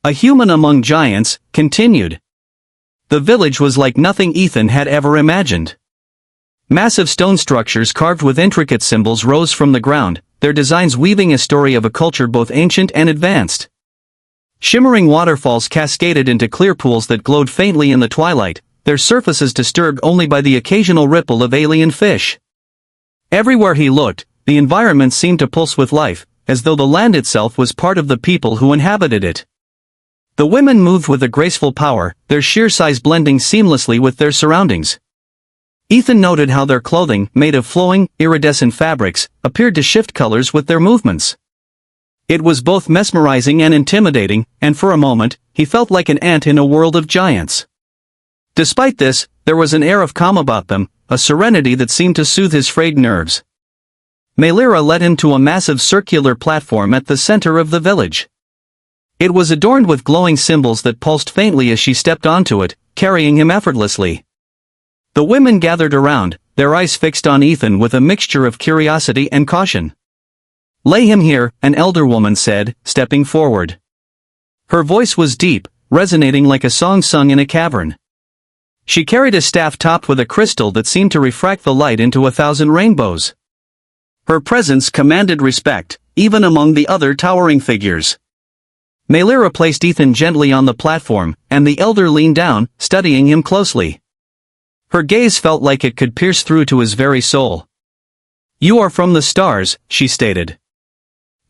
A human among giants, continued. The village was like nothing Ethan had ever imagined. Massive stone structures carved with intricate symbols rose from the ground, their designs weaving a story of a culture both ancient and advanced. Shimmering waterfalls cascaded into clear pools that glowed faintly in the twilight, their surfaces disturbed only by the occasional ripple of alien fish. Everywhere he looked, the environment seemed to pulse with life, as though the land itself was part of the people who inhabited it. The women moved with a graceful power, their sheer size blending seamlessly with their surroundings. Ethan noted how their clothing, made of flowing, iridescent fabrics, appeared to shift colors with their movements. It was both mesmerizing and intimidating, and for a moment, he felt like an ant in a world of giants. Despite this, there was an air of calm about them, a serenity that seemed to soothe his frayed nerves. Melira led him to a massive circular platform at the center of the village. It was adorned with glowing symbols that pulsed faintly as she stepped onto it, carrying him effortlessly. The women gathered around, their eyes fixed on Ethan with a mixture of curiosity and caution. "Lay him here," an elder woman said, stepping forward. Her voice was deep, resonating like a song sung in a cavern. She carried a staff topped with a crystal that seemed to refract the light into 1,000 rainbows. Her presence commanded respect, even among the other towering figures. Melira placed Ethan gently on the platform, and the elder leaned down, studying him closely. Her gaze felt like it could pierce through to his very soul. "You are from the stars," she stated.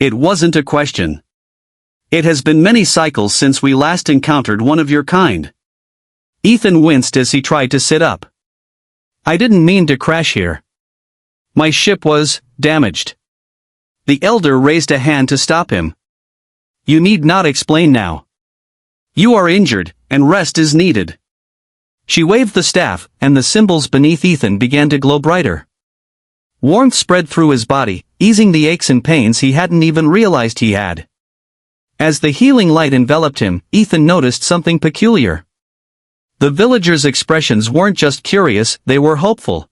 It wasn't a question. "It has been many cycles since we last encountered one of your kind." Ethan winced as he tried to sit up. "I didn't mean to crash here. My ship was damaged." The elder raised a hand to stop him. "You need not explain now. You are injured, and rest is needed." She waved the staff, and the symbols beneath Ethan began to glow brighter. Warmth spread through his body, easing the aches and pains he hadn't even realized he had. As the healing light enveloped him, Ethan noticed something peculiar. The villagers' expressions weren't just curious, they were hopeful.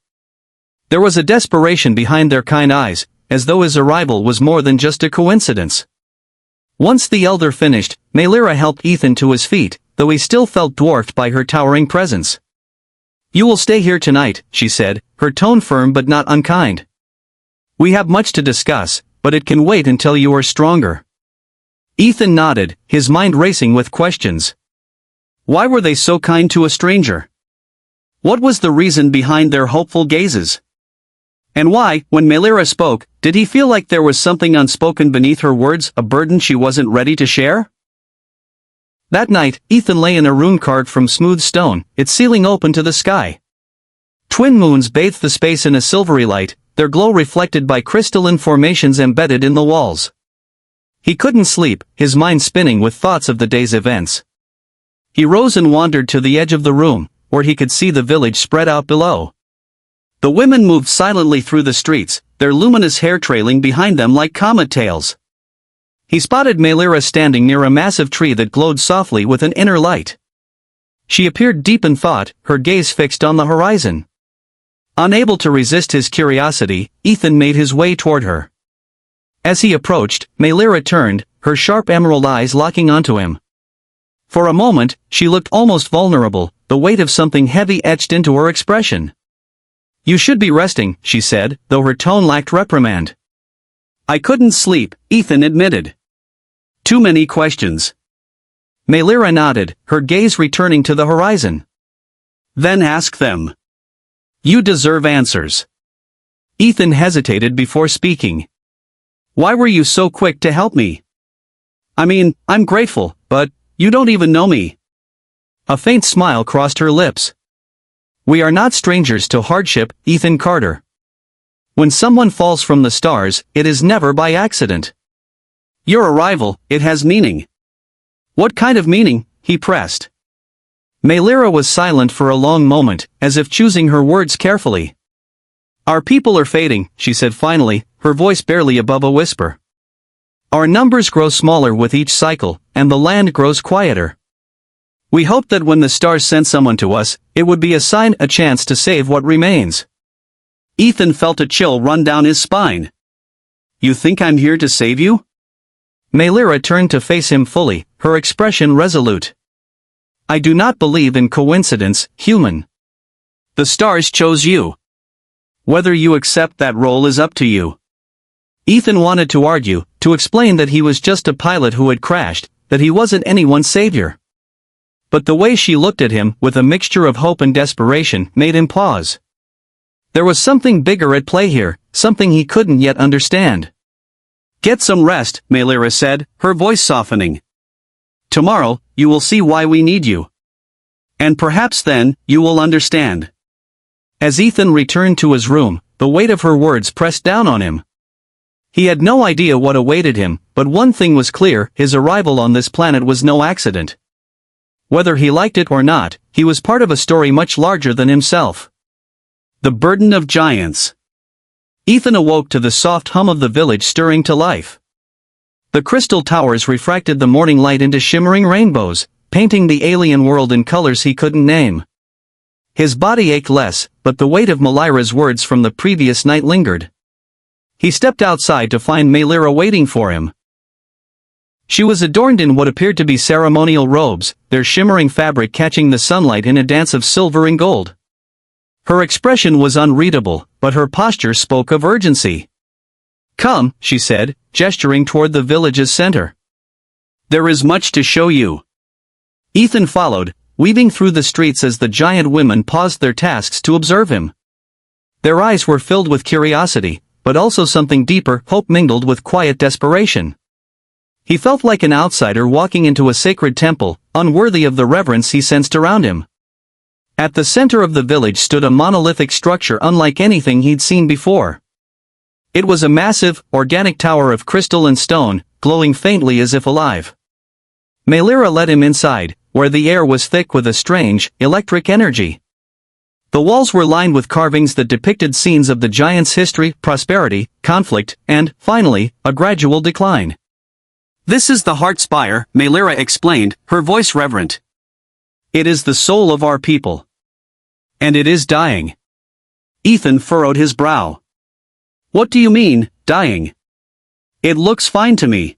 There was a desperation behind their kind eyes, as though his arrival was more than just a coincidence. Once the elder finished, Melira helped Ethan to his feet, though he still felt dwarfed by her towering presence. "You will stay here tonight," she said, her tone firm but not unkind. "We have much to discuss, but it can wait until you are stronger." Ethan nodded, his mind racing with questions. Why were they so kind to a stranger? What was the reason behind their hopeful gazes? And why, when Melira spoke, did he feel like there was something unspoken beneath her words, a burden she wasn't ready to share? That night, Ethan lay in a room carved from smooth stone, its ceiling open to the sky. Twin moons bathed the space in a silvery light, their glow reflected by crystalline formations embedded in the walls. He couldn't sleep, his mind spinning with thoughts of the day's events. He rose and wandered to the edge of the room, where he could see the village spread out below. The women moved silently through the streets, their luminous hair trailing behind them like comet tails. He spotted Melira standing near a massive tree that glowed softly with an inner light. She appeared deep in thought, her gaze fixed on the horizon. Unable to resist his curiosity, Ethan made his way toward her. As he approached, Melira turned, her sharp emerald eyes locking onto him. For a moment, she looked almost vulnerable, the weight of something heavy etched into her expression. "You should be resting," she said, though her tone lacked reprimand. "I couldn't sleep," Ethan admitted. "Too many questions." Melira nodded, her gaze returning to the horizon. "Then ask them. You deserve answers." Ethan hesitated before speaking. "Why were you so quick to help me? I mean, I'm grateful, but you don't even know me." A faint smile crossed her lips. "We are not strangers to hardship, Ethan Carter. When someone falls from the stars, it is never by accident. Your arrival, it has meaning." "What kind of meaning?" he pressed. Melira was silent for a long moment, as if choosing her words carefully. "Our people are fading," she said finally, her voice barely above a whisper. "Our numbers grow smaller with each cycle, and the land grows quieter. We hope that when the stars send someone to us, it would be a sign, a chance to save what remains." Ethan felt a chill run down his spine. "You think I'm here to save you?" Melira turned to face him fully, her expression resolute. I do not believe in coincidence, human. The stars chose you. Whether you accept that role is up to you. Ethan wanted to argue, to explain that he was just a pilot who had crashed, that he wasn't anyone's savior. But the way she looked at him, with a mixture of hope and desperation, made him pause. There was something bigger at play here, something he couldn't yet understand. Get some rest, Melira said, her voice softening. Tomorrow, you will see why we need you. And perhaps then, you will understand. As Ethan returned to his room, the weight of her words pressed down on him. He had no idea what awaited him, but one thing was clear, his arrival on this planet was no accident. Whether he liked it or not, he was part of a story much larger than himself. The burden of giants. Ethan awoke to the soft hum of the village stirring to life. The crystal towers refracted the morning light into shimmering rainbows, painting the alien world in colors he couldn't name. His body ached less, but the weight of Melira's words from the previous night lingered. He stepped outside to find Melira waiting for him. She was adorned in what appeared to be ceremonial robes, their shimmering fabric catching the sunlight in a dance of silver and gold. Her expression was unreadable, but her posture spoke of urgency. Come, she said, gesturing toward the village's center. There is much to show you. Ethan followed, weaving through the streets as the giant women paused their tasks to observe him. Their eyes were filled with curiosity, but also something deeper, hope mingled with quiet desperation. He felt like an outsider walking into a sacred temple, unworthy of the reverence he sensed around him. At the center of the village stood a monolithic structure unlike anything he'd seen before. It was a massive, organic tower of crystal and stone, glowing faintly as if alive. Melira led him inside, where the air was thick with a strange, electric energy. The walls were lined with carvings that depicted scenes of the giant's history, prosperity, conflict, and, finally, a gradual decline. This is the heart spire, Melira explained, her voice reverent. It is the soul of our people. And it is dying. Ethan furrowed his brow. What do you mean, dying? It looks fine to me.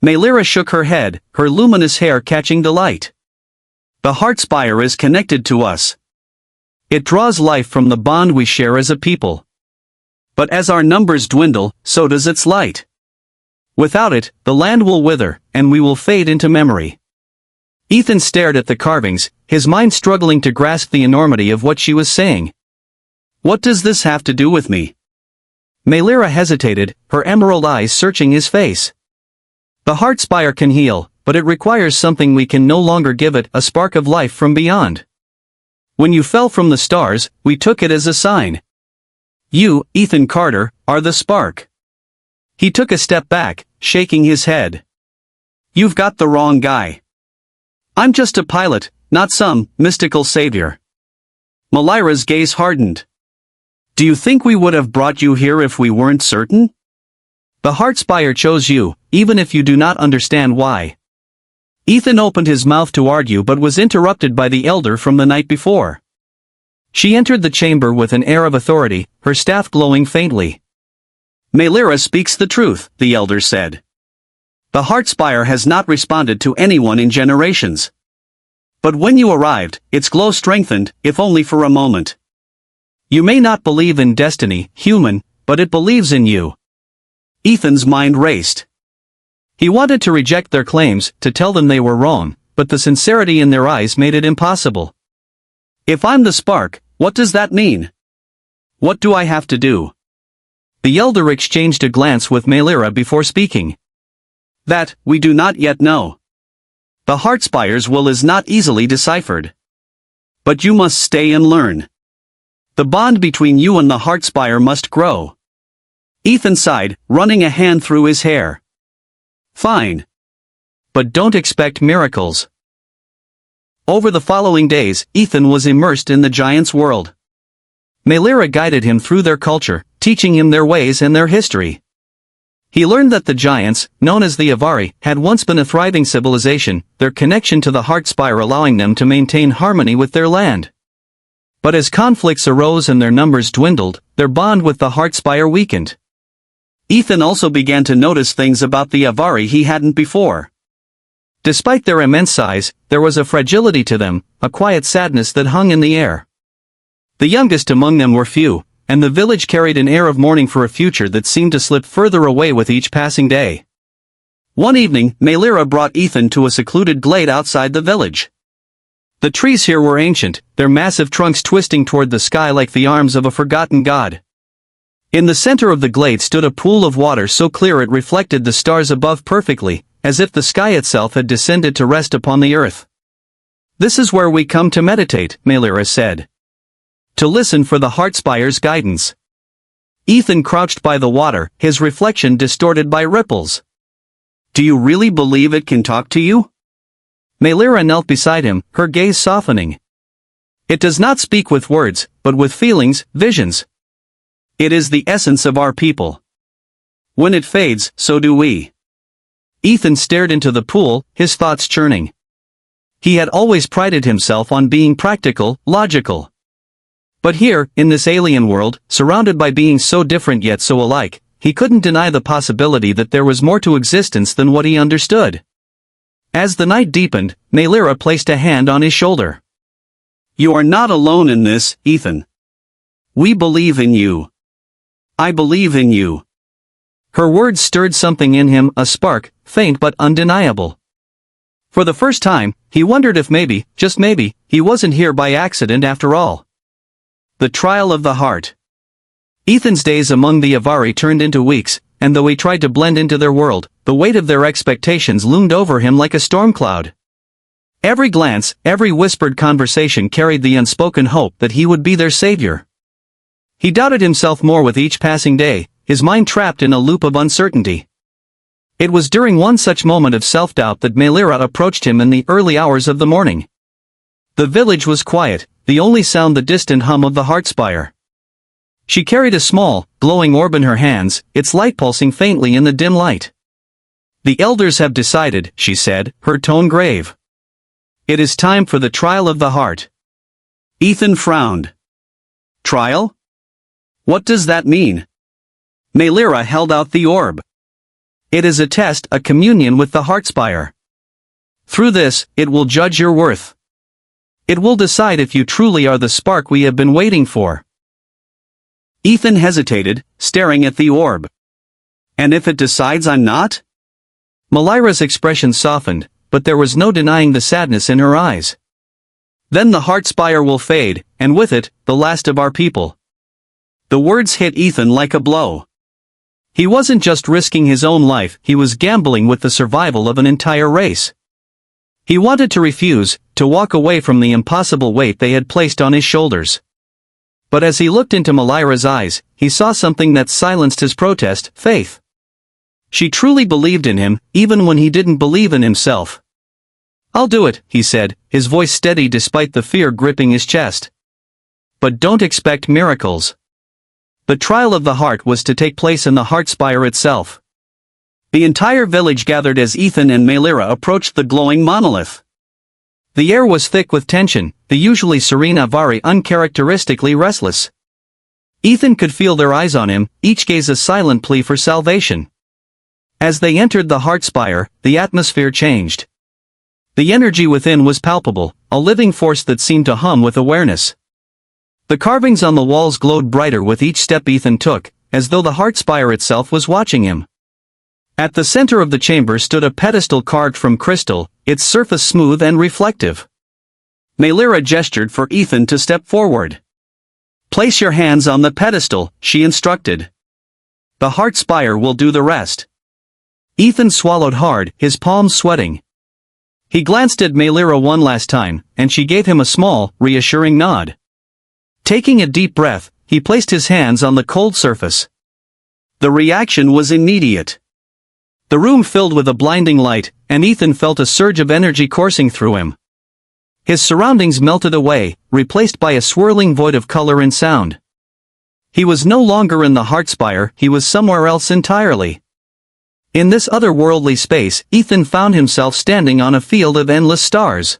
Melira shook her head, her luminous hair catching the light. The heart spire is connected to us. It draws life from the bond we share as a people. But as our numbers dwindle, so does its light. Without it, the land will wither, and we will fade into memory. Ethan stared at the carvings, his mind struggling to grasp the enormity of what she was saying. What does this have to do with me? Melira hesitated, her emerald eyes searching his face. The heart spire can heal, but it requires something we can no longer give it, a spark of life from beyond. When you fell from the stars, we took it as a sign. You, Ethan Carter, are the spark. He took a step back, shaking his head. You've got the wrong guy. I'm just a pilot, not some mystical savior. Melira's gaze hardened. Do you think we would have brought you here if we weren't certain? The heart spire chose you, even if you do not understand why. Ethan opened his mouth to argue but was interrupted by the elder from the night before. She entered the chamber with an air of authority, her staff glowing faintly. Melira speaks the truth, the elder said. The heart spire has not responded to anyone in generations. But when you arrived, its glow strengthened, if only for a moment. You may not believe in destiny, human, but it believes in you. Ethan's mind raced. He wanted to reject their claims, to tell them they were wrong, but the sincerity in their eyes made it impossible. If I'm the spark, what does that mean? What do I have to do? The elder exchanged a glance with Melira before speaking. That, we do not yet know. The heart spire's will is not easily deciphered. But you must stay and learn. The bond between you and the heart spire must grow. Ethan sighed, running a hand through his hair. Fine. But don't expect miracles. Over the following days, Ethan was immersed in the giants' world. Melira guided him through their culture, teaching him their ways and their history. He learned that the giants, known as the Avari, had once been a thriving civilization, their connection to the heart spire allowing them to maintain harmony with their land. But as conflicts arose and their numbers dwindled, their bond with the heart spire weakened. Ethan also began to notice things about the Avari he hadn't before. Despite their immense size, there was a fragility to them, a quiet sadness that hung in the air. The youngest among them were few, and the village carried an air of mourning for a future that seemed to slip further away with each passing day. One evening, Melira brought Ethan to a secluded glade outside the village. The trees here were ancient, their massive trunks twisting toward the sky like the arms of a forgotten god. In the center of the glade stood a pool of water so clear it reflected the stars above perfectly, as if the sky itself had descended to rest upon the earth. "This is where we come to meditate," Melira said. "To listen for the Heartspire's guidance." Ethan crouched by the water, his reflection distorted by ripples. "Do you really believe it can talk to you?" Melira knelt beside him, her gaze softening. "It does not speak with words, but with feelings, visions. It is the essence of our people. When it fades, so do we." Ethan stared into the pool, his thoughts churning. He had always prided himself on being practical, logical. But here, in this alien world, surrounded by beings so different yet so alike, he couldn't deny the possibility that there was more to existence than what he understood. As the night deepened, Melira placed a hand on his shoulder. "You are not alone in this, Ethan. We believe in you. I believe in you." Her words stirred something in him, a spark, faint but undeniable. For the first time, he wondered if maybe, just maybe, he wasn't here by accident after all. The trial of the heart. Ethan's days among the Avari turned into weeks, and though he tried to blend into their world, the weight of their expectations loomed over him like a storm cloud. Every glance, every whispered conversation carried the unspoken hope that he would be their savior. He doubted himself more with each passing day, his mind trapped in a loop of uncertainty. It was during one such moment of self-doubt that Melira approached him in the early hours of the morning. The village was quiet, the only sound the distant hum of the Heartspire. She carried a small, glowing orb in her hands, its light pulsing faintly in the dim light. "The elders have decided," she said, her tone grave. "It is time for the trial of the heart." Ethan frowned. "Trial? What does that mean?" Melira held out the orb. "It is a test, a communion with the Heartspire. Through this, it will judge your worth. It will decide if you truly are the spark we have been waiting for." Ethan hesitated, staring at the orb. "And if it decides I'm not?" Melira's expression softened, but there was no denying the sadness in her eyes. "Then the Heartspire will fade, and with it, the last of our people." The words hit Ethan like a blow. He wasn't just risking his own life, he was gambling with the survival of an entire race. He wanted to refuse, to walk away from the impossible weight they had placed on his shoulders. But as he looked into Melira's eyes, he saw something that silenced his protest, faith. She truly believed in him, even when he didn't believe in himself. "I'll do it," he said, his voice steady despite the fear gripping his chest. "But don't expect miracles." The trial of the heart was to take place in the Heartspire itself. The entire village gathered as Ethan and Melira approached the glowing monolith. The air was thick with tension, the usually serene Avari uncharacteristically restless. Ethan could feel their eyes on him, each gaze a silent plea for salvation. As they entered the Heartspire, the atmosphere changed. The energy within was palpable, a living force that seemed to hum with awareness. The carvings on the walls glowed brighter with each step Ethan took, as though the Heartspire itself was watching him. At the center of the chamber stood a pedestal carved from crystal, its surface smooth and reflective. Melira gestured for Ethan to step forward. "Place your hands on the pedestal," she instructed. "The Heartspire will do the rest." Ethan swallowed hard, his palms sweating. He glanced at Melira one last time, and she gave him a small, reassuring nod. Taking a deep breath, he placed his hands on the cold surface. The reaction was immediate. The room filled with a blinding light, and Ethan felt a surge of energy coursing through him. His surroundings melted away, replaced by a swirling void of color and sound. He was no longer in the Heartspire, he was somewhere else entirely. In this otherworldly space, Ethan found himself standing on a field of endless stars.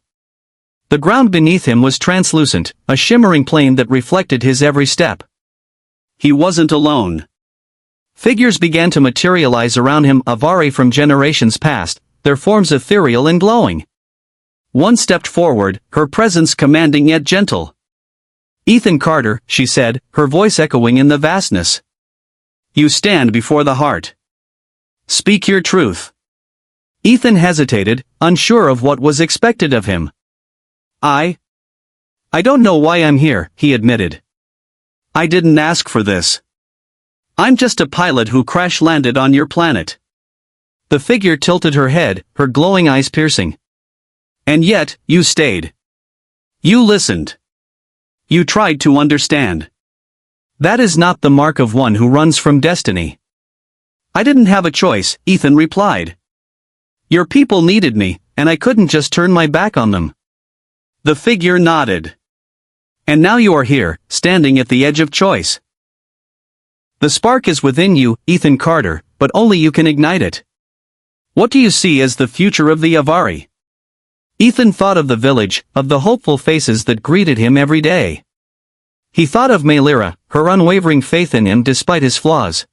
The ground beneath him was translucent, a shimmering plane that reflected his every step. He wasn't alone. Figures began to materialize around him, Avari from generations past, their forms ethereal and glowing. One stepped forward, her presence commanding yet gentle. "Ethan Carter," she said, her voice echoing in the vastness. "You stand before the heart. Speak your truth." Ethan hesitated, unsure of what was expected of him. I don't know why I'm here," he admitted. "I didn't ask for this. I'm just a pilot who crash-landed on your planet." The figure tilted her head, her glowing eyes piercing. "And yet, you stayed. You listened. You tried to understand." "That is not the mark of one who runs from destiny." "I didn't have a choice," Ethan replied. "Your people needed me, and I couldn't just turn my back on them." The figure nodded. "And now you are here, standing at the edge of choice. The spark is within you, Ethan Carter, but only you can ignite it. What do you see as the future of the Avari?" Ethan thought of the village, of the hopeful faces that greeted him every day. He thought of Melira, her unwavering faith in him despite his flaws.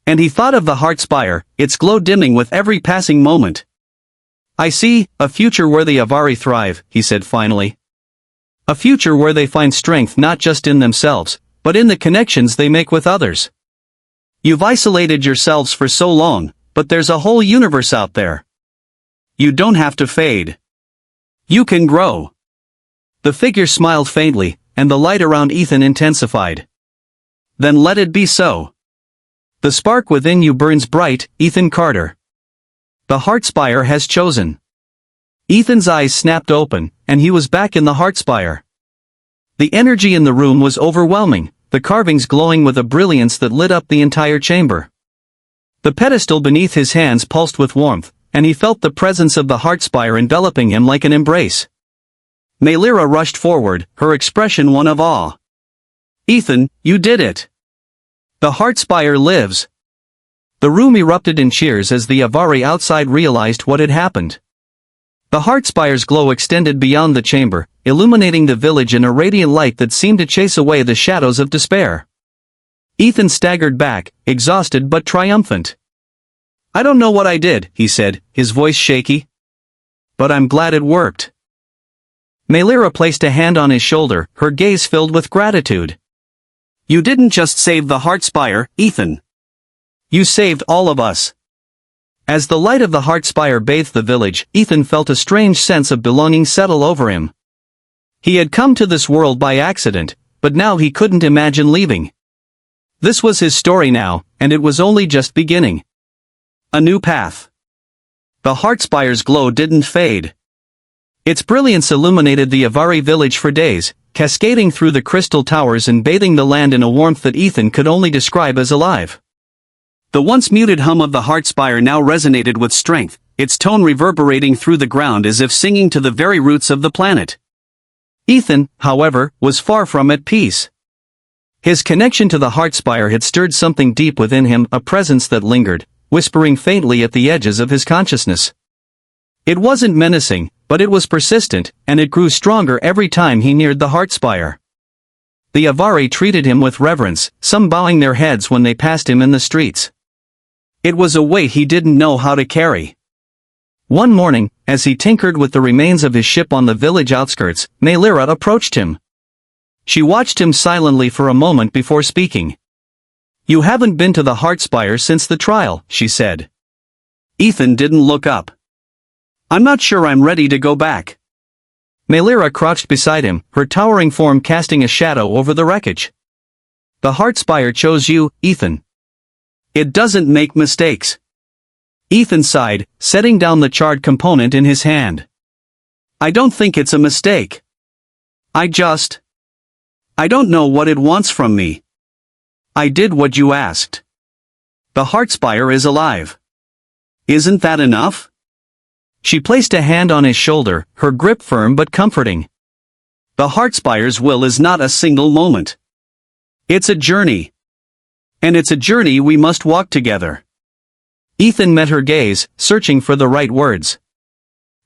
And he thought of the heart spire, its glow dimming with every passing moment. "I see a future where the Avari thrive," he said finally. "A future where they find strength not just in themselves, but in the connections they make with others. You've isolated yourselves for so long, but there's a whole universe out there. You don't have to fade. You can grow." The figure smiled faintly, and the light around Ethan intensified. "Then let it be so. The spark within you burns bright, Ethan Carter. The heart spire has chosen." Ethan's eyes snapped open, and he was back in the heart spire. The energy in the room was overwhelming, the carvings glowing with a brilliance that lit up the entire chamber. The pedestal beneath his hands pulsed with warmth, and he felt the presence of the heart spire enveloping him like an embrace. Melira rushed forward, her expression one of awe. "Ethan, you did it! The heart spire lives!" The room erupted in cheers as the Avari outside realized what had happened. The heart spire's glow extended beyond the chamber, illuminating the village in a radiant light that seemed to chase away the shadows of despair. Ethan staggered back, exhausted but triumphant. "I don't know what I did," he said, his voice shaky. "But I'm glad it worked." Melira placed a hand on his shoulder, her gaze filled with gratitude. "You didn't just save the heart spire, Ethan. You saved all of us." As the light of the heart spire bathed the village, Ethan felt a strange sense of belonging settle over him. He had come to this world by accident, but now he couldn't imagine leaving. This was his story now, and it was only just beginning. A new path. The heart spire's glow didn't fade. Its brilliance illuminated the Avari village for days, cascading through the crystal towers and bathing the land in a warmth that Ethan could only describe as alive. The once muted hum of the heart spire now resonated with strength, its tone reverberating through the ground as if singing to the very roots of the planet. Ethan, however, was far from at peace. His connection to the heart spire had stirred something deep within him, a presence that lingered, whispering faintly at the edges of his consciousness. It wasn't menacing, but it was persistent, and it grew stronger every time he neared the heart spire. The Avari treated him with reverence, some bowing their heads when they passed him in the streets. It was a weight he didn't know how to carry. One morning, as he tinkered with the remains of his ship on the village outskirts, Melira approached him. She watched him silently for a moment before speaking. "You haven't been to the heart spire since the trial," she said. Ethan didn't look up. "I'm not sure I'm ready to go back." Melira crouched beside him, her towering form casting a shadow over the wreckage. "The heart spire chose you, Ethan. It doesn't make mistakes." Ethan sighed, setting down the charred component in his hand. "I don't think it's a mistake. I don't know what it wants from me. I did what you asked. The heart spire is alive. Isn't that enough?" She placed a hand on his shoulder, her grip firm but comforting. "The heart spire's will is not a single moment. It's a journey. And it's a journey we must walk together." Ethan met her gaze, searching for the right words.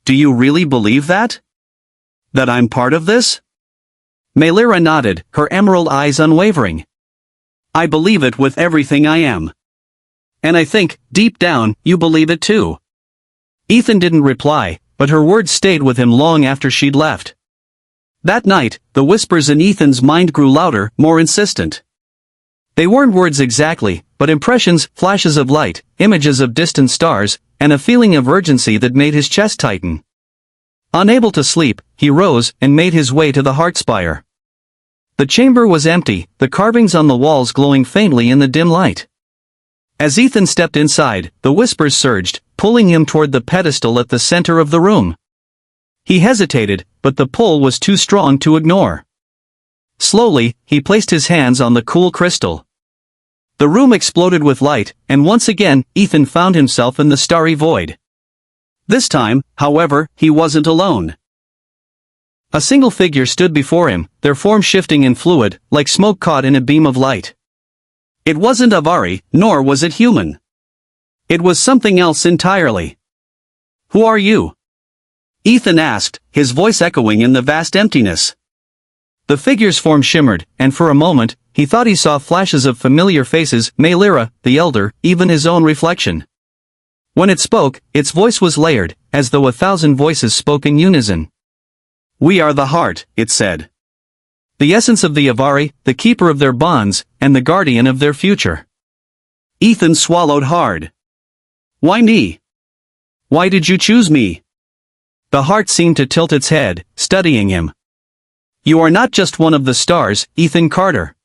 "Do you really believe that? That I'm part of this?" Melira nodded, her emerald eyes unwavering. "I believe it with everything I am." And I think, deep down, you believe it too. Ethan didn't reply, but her words stayed with him long after she'd left. That night, the whispers in Ethan's mind grew louder, more insistent. They weren't words exactly, but impressions, flashes of light, images of distant stars, and a feeling of urgency that made his chest tighten. Unable to sleep, he rose and made his way to the heart spire. The chamber was empty, the carvings on the walls glowing faintly in the dim light. As Ethan stepped inside, the whispers surged, pulling him toward the pedestal at the center of the room. He hesitated, but the pull was too strong to ignore. Slowly, he placed his hands on the cool crystal. The room exploded with light, and once again, Ethan found himself in the starry void. This time, however, he wasn't alone. A single figure stood before him, their form shifting and fluid, like smoke caught in a beam of light. It wasn't Avari, nor was it human. It was something else entirely. "Who are you?" Ethan asked, his voice echoing in the vast emptiness. The figure's form shimmered, and for a moment, he thought he saw flashes of familiar faces, Maelira, the elder, even his own reflection. When it spoke, its voice was layered, as though 1,000 voices spoke in unison. "We are the heart," it said. "The essence of the Avari, the keeper of their bonds, and the guardian of their future." Ethan swallowed hard. "Why me? Why did you choose me?" The heart seemed to tilt its head, studying him. "You are not just one of the stars, Ethan Carter.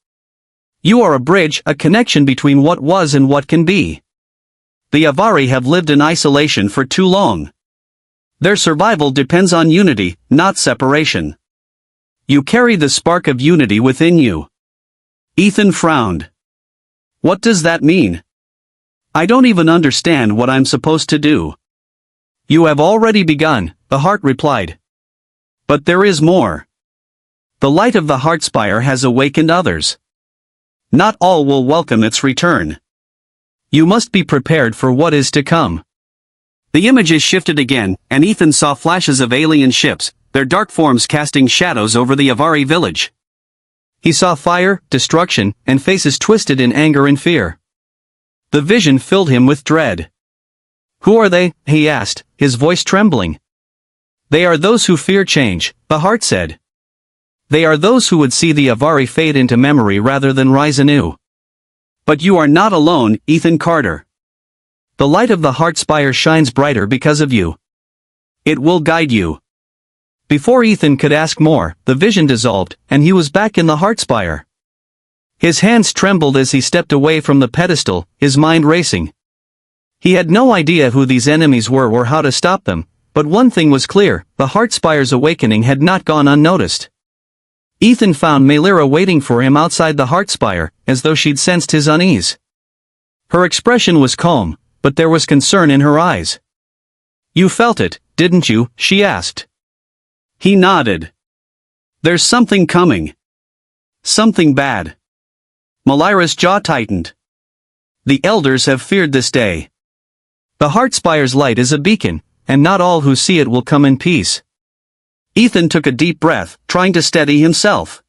You are a bridge, a connection between what was and what can be. The Avari have lived in isolation for too long. Their survival depends on unity, not separation. You carry the spark of unity within you." Ethan frowned. "What does that mean? I don't even understand what I'm supposed to do." "You have already begun," the heart replied. "But there is more. The light of the heart spire has awakened others. Not all will welcome its return. You must be prepared for what is to come." The images shifted again, and Ethan saw flashes of alien ships, their dark forms casting shadows over the Avari village. He saw fire, destruction, and faces twisted in anger and fear. The vision filled him with dread. "Who are they?" he asked, his voice trembling. "They are those who fear change," the heart said. "They are those who would see the Avari fade into memory rather than rise anew. But you are not alone, Ethan Carter. The light of the heart spire shines brighter because of you. It will guide you." Before Ethan could ask more, the vision dissolved, and he was back in the heart spire. His hands trembled as he stepped away from the pedestal, his mind racing. He had no idea who these enemies were or how to stop them, but one thing was clear, the heart spire's awakening had not gone unnoticed. Ethan found Maelira waiting for him outside the heart spire, as though she'd sensed his unease. Her expression was calm, but there was concern in her eyes. "You felt it, didn't you?" she asked. He nodded. "There's something coming. Something bad." Maelira's jaw tightened. "The elders have feared this day. The heart spire's light is a beacon, and not all who see it will come in peace." Ethan took a deep breath, trying to steady himself.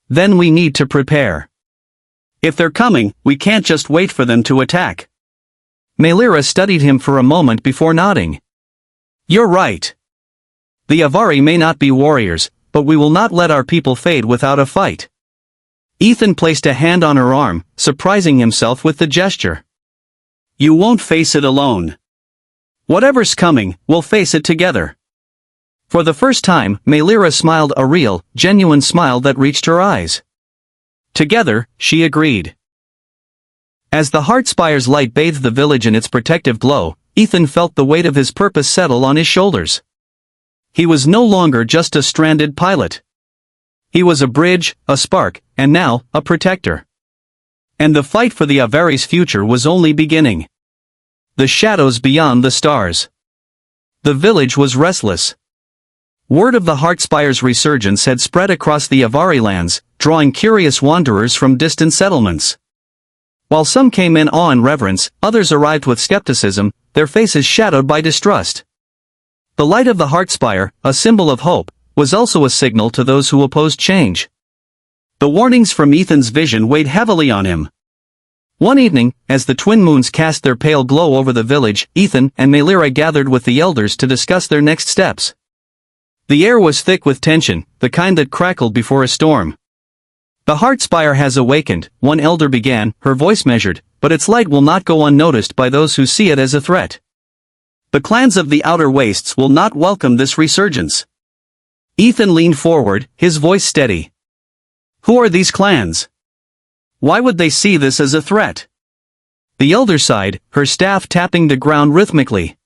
"Then we need to prepare. If they're coming, we can't just wait for them to attack." Maelira studied him for a moment before nodding. "You're right. The Avari may not be warriors, but we will not let our people fade without a fight." Ethan placed a hand on her arm, surprising himself with the gesture. "You won't face it alone. Whatever's coming, we'll face it together." For the first time, Maelira smiled, a real, genuine smile that reached her eyes. Together, she agreed. As the heart spire's light bathed the village in its protective glow, Ethan felt the weight of his purpose settle on his shoulders. He was no longer just a stranded pilot. He was a bridge, a spark, and now, a protector. And the fight for the Avari's future was only beginning. The shadows beyond the stars. The village was restless. Word of the heart spire's resurgence had spread across the Avari lands, drawing curious wanderers from distant settlements. While some came in awe and reverence, others arrived with skepticism, their faces shadowed by distrust. The light of the heart spire, a symbol of hope, was also a signal to those who opposed change. The warnings from Ethan's vision weighed heavily on him. One evening, as the twin moons cast their pale glow over the village, Ethan and Melira gathered with the elders to discuss their next steps. The air was thick with tension, the kind that crackled before a storm. "The Heartspire has awakened," one elder began, her voice measured, "but its light will not go unnoticed by those who see it as a threat. The clans of the Outer Wastes will not welcome this resurgence." Ethan leaned forward, his voice steady. "Who are these clans? Why would they see this as a threat?" The elder sighed, her staff tapping the ground rhythmically.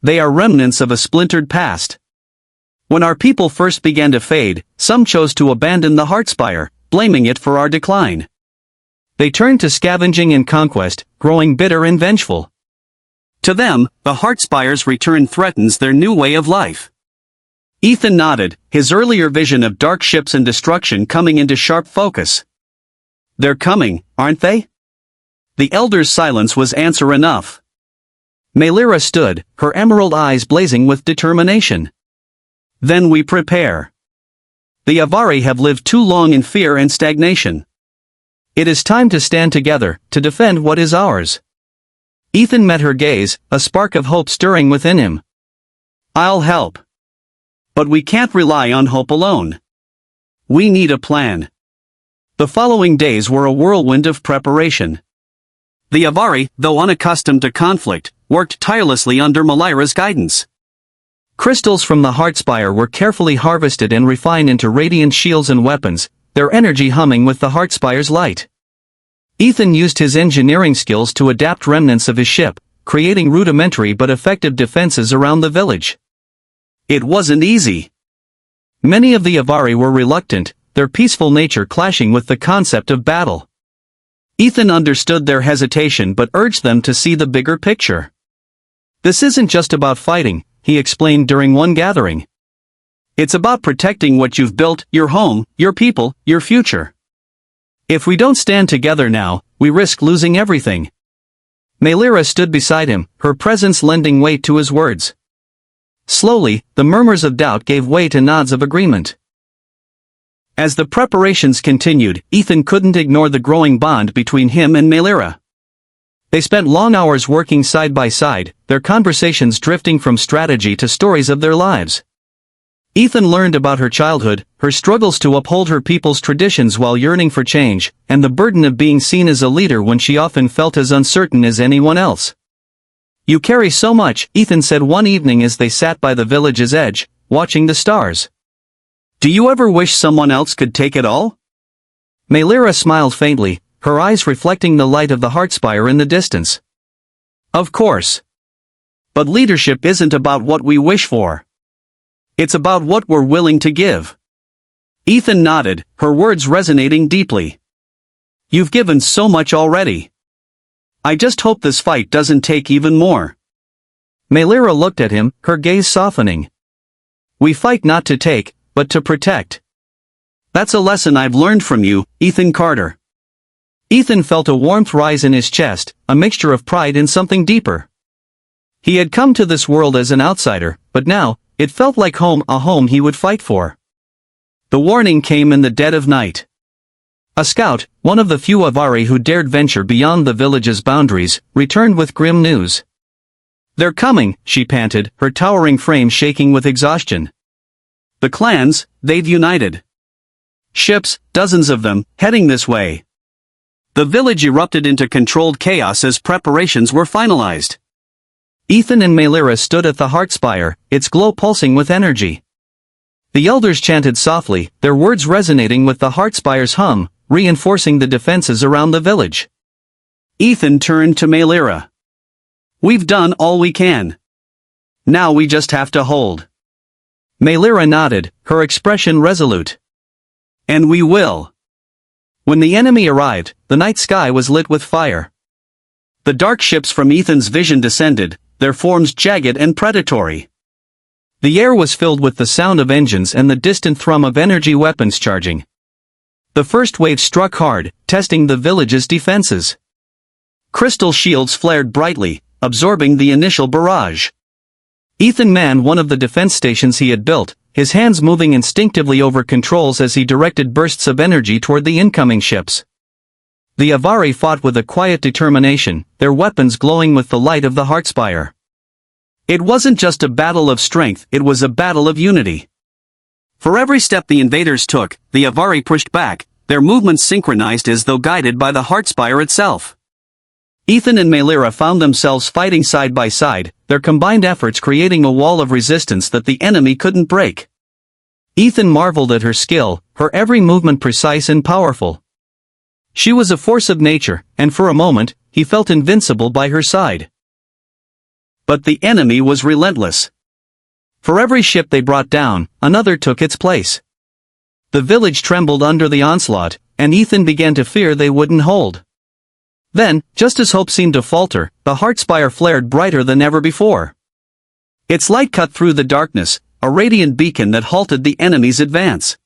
"They are remnants of a splintered past. When our people first began to fade, some chose to abandon the Heartspire, blaming it for our decline. They turned to scavenging and conquest, growing bitter and vengeful. To them, the Heartspire's return threatens their new way of life." Ethan nodded, his earlier vision of dark ships and destruction coming into sharp focus. "They're coming, aren't they?" The elder's silence was answer enough. Melira stood, her emerald eyes blazing with determination. "Then we prepare. The Avari have lived too long in fear and stagnation. It is time to stand together, to defend what is ours." Ethan met her gaze, a spark of hope stirring within him. "I'll help. But we can't rely on hope alone. We need a plan." The following days were a whirlwind of preparation. The Avari, though unaccustomed to conflict, worked tirelessly under Melira's guidance. Crystals from the Heartspire were carefully harvested and refined into radiant shields and weapons, their energy humming with the Heartspire's light. Ethan used his engineering skills to adapt remnants of his ship, creating rudimentary but effective defenses around the village. It wasn't easy. Many of the Avari were reluctant, their peaceful nature clashing with the concept of battle. Ethan understood their hesitation but urged them to see the bigger picture. "This isn't just about fighting," he explained during one gathering. "It's about protecting what you've built, your home, your people, your future. If we don't stand together now, we risk losing everything." Melira stood beside him, her presence lending weight to his words. Slowly, the murmurs of doubt gave way to nods of agreement. As the preparations continued, Ethan couldn't ignore the growing bond between him and Melira. They spent long hours working side by side, their conversations drifting from strategy to stories of their lives. Ethan learned about her childhood, her struggles to uphold her people's traditions while yearning for change, and the burden of being seen as a leader when she often felt as uncertain as anyone else. "You carry so much," Ethan said one evening as they sat by the village's edge, watching the stars. "Do you ever wish someone else could take it all?" Melira smiled faintly, her eyes reflecting the light of the Heartspire in the distance. "Of course. But leadership isn't about what we wish for. It's about what we're willing to give." Ethan nodded, her words resonating deeply. "You've given so much already. I just hope this fight doesn't take even more." Melira looked at him, her gaze softening. "We fight not to take, but to protect. That's a lesson I've learned from you, Ethan Carter." Ethan felt a warmth rise in his chest, a mixture of pride and something deeper. He had come to this world as an outsider, but now, it felt like home, a home he would fight for. The warning came in the dead of night. A scout, one of the few Avari who dared venture beyond the village's boundaries, returned with grim news. "They're coming," she panted, her towering frame shaking with exhaustion. "The clans, they've united. Ships, dozens of them, heading this way." The village erupted into controlled chaos as preparations were finalized. Ethan and Melira stood at the Heartspire, its glow pulsing with energy. The elders chanted softly, their words resonating with the Heartspire's hum, reinforcing the defenses around the village. Ethan turned to Melira. "We've done all we can. Now we just have to hold." Melira nodded, her expression resolute. "And we will." When the enemy arrived, the night sky was lit with fire. The dark ships from Ethan's vision descended, their forms jagged and predatory. The air was filled with the sound of engines and the distant thrum of energy weapons charging. The first wave struck hard, testing the village's defenses. Crystal shields flared brightly, absorbing the initial barrage. Ethan manned one of the defense stations he had built, his hands moving instinctively over controls as he directed bursts of energy toward the incoming ships. The Avari fought with a quiet determination, their weapons glowing with the light of the Heartspire. It wasn't just a battle of strength, it was a battle of unity. For every step the invaders took, the Avari pushed back, their movements synchronized as though guided by the Heartspire itself. Ethan and Melira found themselves fighting side by side, their combined efforts creating a wall of resistance that the enemy couldn't break. Ethan marveled at her skill, her every movement precise and powerful. She was a force of nature, and for a moment, he felt invincible by her side. But the enemy was relentless. For every ship they brought down, another took its place. The village trembled under the onslaught, and Ethan began to fear they wouldn't hold. Then, just as hope seemed to falter, the Heartspire flared brighter than ever before. Its light cut through the darkness, a radiant beacon that halted the enemy's advance.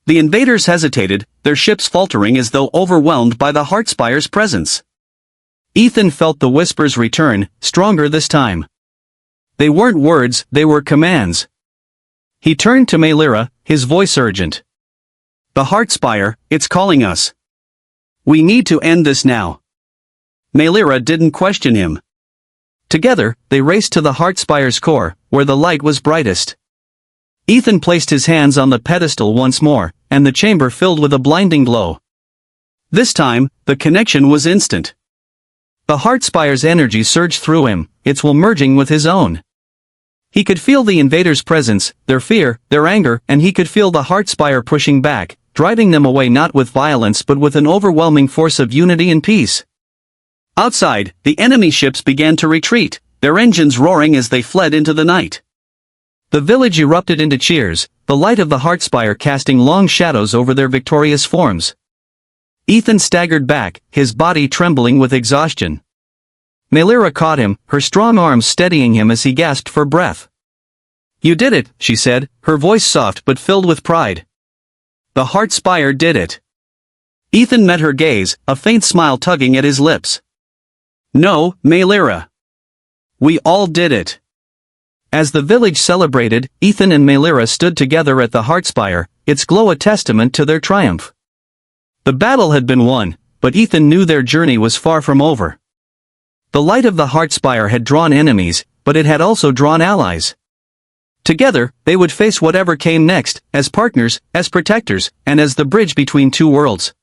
The invaders hesitated, their ships faltering as though overwhelmed by the Heartspire's presence. Ethan felt the whispers return, stronger this time. They weren't words, they were commands. He turned to Melira, his voice urgent. The Heartspire, it's calling us. We need to end this now. Melira didn't question him. Together, they raced to the Heartspire's core, where the light was brightest. Ethan placed his hands on the pedestal once more, and the chamber filled with a blinding glow. This time, the connection was instant. The Heartspire's energy surged through him, its will merging with his own. He could feel the invaders' presence, their fear, their anger, and he could feel the Heartspire pushing back, driving them away not with violence but with an overwhelming force of unity and peace. Outside, the enemy ships began to retreat, their engines roaring as they fled into the night. The village erupted into cheers, the light of the Heartspire casting long shadows over their victorious forms. Ethan staggered back, his body trembling with exhaustion. Melira caught him, her strong arms steadying him as he gasped for breath. You did it, she said, her voice soft but filled with pride. The Heartspire did it. Ethan met her gaze, a faint smile tugging at his lips. No, Melira. We all did it. As the village celebrated, Ethan and Melira stood together at the Heartspire, its glow a testament to their triumph. The battle had been won, but Ethan knew their journey was far from over. The light of the Heartspire had drawn enemies, but it had also drawn allies. Together, they would face whatever came next, as partners, as protectors, and as the bridge between two worlds.